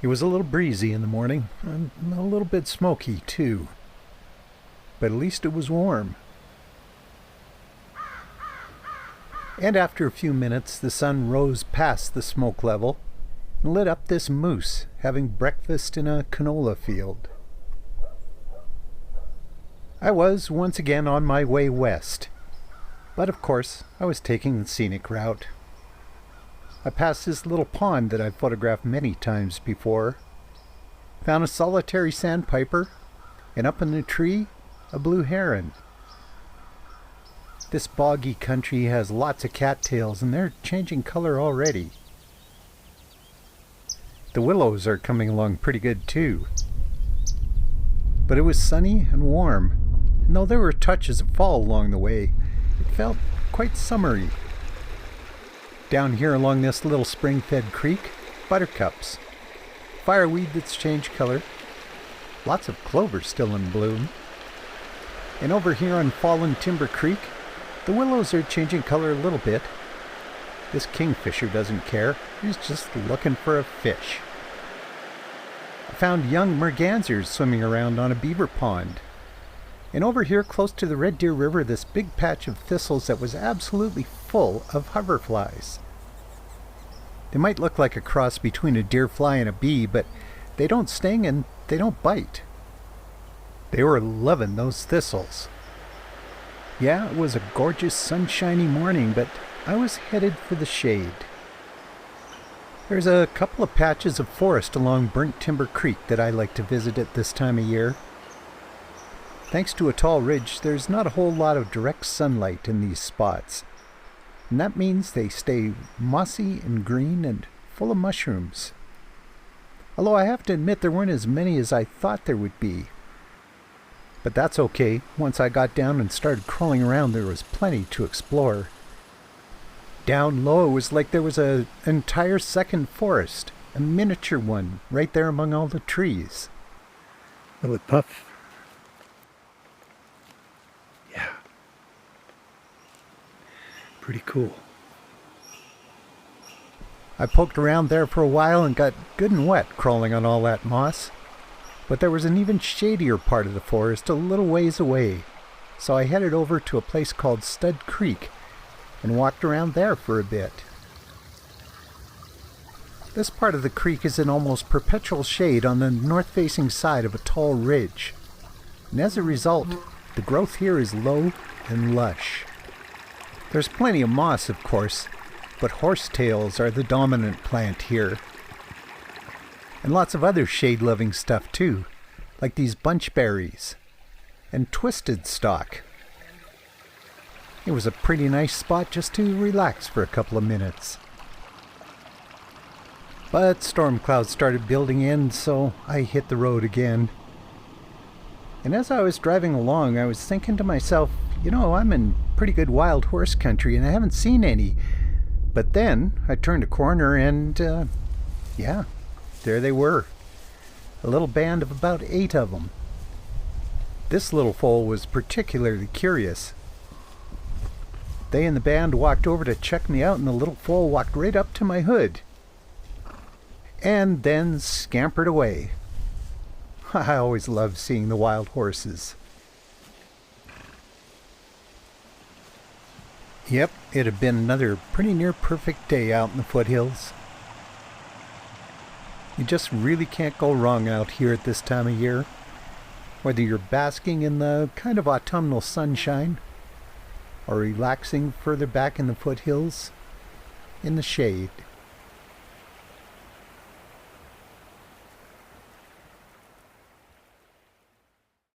It was a little breezy in the morning, and a little bit smoky too. But at least it was warm. And after a few minutes, the sun rose past the smoke level and lit up this moose having breakfast in a canola field. I was once again on my way west, but of course I was taking the scenic route. I passed this little pond that I've photographed many times before, found a solitary sandpiper, and up in the tree, a blue heron. This boggy country has lots of cattails, and they're changing color already. The willows are coming along pretty good too. But it was sunny and warm, and though there were touches of fall along the way, it felt quite summery. Down here along this little spring-fed creek, buttercups, fireweed that's changed color, lots of clover still in bloom. And over here on Fallen Timber Creek, the willows are changing color a little bit. This kingfisher doesn't care, he's just looking for a fish. I found young mergansers swimming around on a beaver pond. And over here close to the Red Deer River, this big patch of thistles that was absolutely full of hoverflies. They might look like a cross between a deer fly and a bee, but they don't sting and they don't bite. They were loving those thistles. Yeah, it was a gorgeous sunshiny morning, but I was headed for the shade. There's a couple of patches of forest along Burnt Timber Creek that I like to visit at this time of year. Thanks to a tall ridge, there's not a whole lot of direct sunlight in these spots. And that means they stay mossy and green and full of mushrooms. Although I have to admit there weren't as many as I thought there would be. But that's okay. Once I got down and started crawling around, there was plenty to explore. Down low, it was like there was an entire second forest, a miniature one, right there among all the trees. Will it puff? Yeah. Pretty cool. I poked around there for a while and got good and wet crawling on all that moss. But there was an even shadier part of the forest a little ways away, so I headed over to a place called Stud Creek and walked around there for a bit. This part of the creek is in almost perpetual shade on the north-facing side of a tall ridge, and as a result, the growth here is low and lush. There's plenty of moss, of course, but horsetails are the dominant plant here. And lots of other shade-loving stuff too, like these bunchberries and twisted stalk. It was a pretty nice spot just to relax for a couple of minutes. But storm clouds started building in, so I hit the road again. And as I was driving along, I was thinking to myself, I'm in pretty good wild horse country and I haven't seen any. But then I turned a corner and, yeah, there they were. A little band of about 8 of them. This little foal was particularly curious. They and the band walked over to check me out, and the little foal walked right up to my hood. And then scampered away. I always love seeing the wild horses. Yep, it had been another pretty near perfect day out in the foothills. You just really can't go wrong out here at this time of year, whether you're basking in the kind of autumnal sunshine or relaxing further back in the foothills in the shade.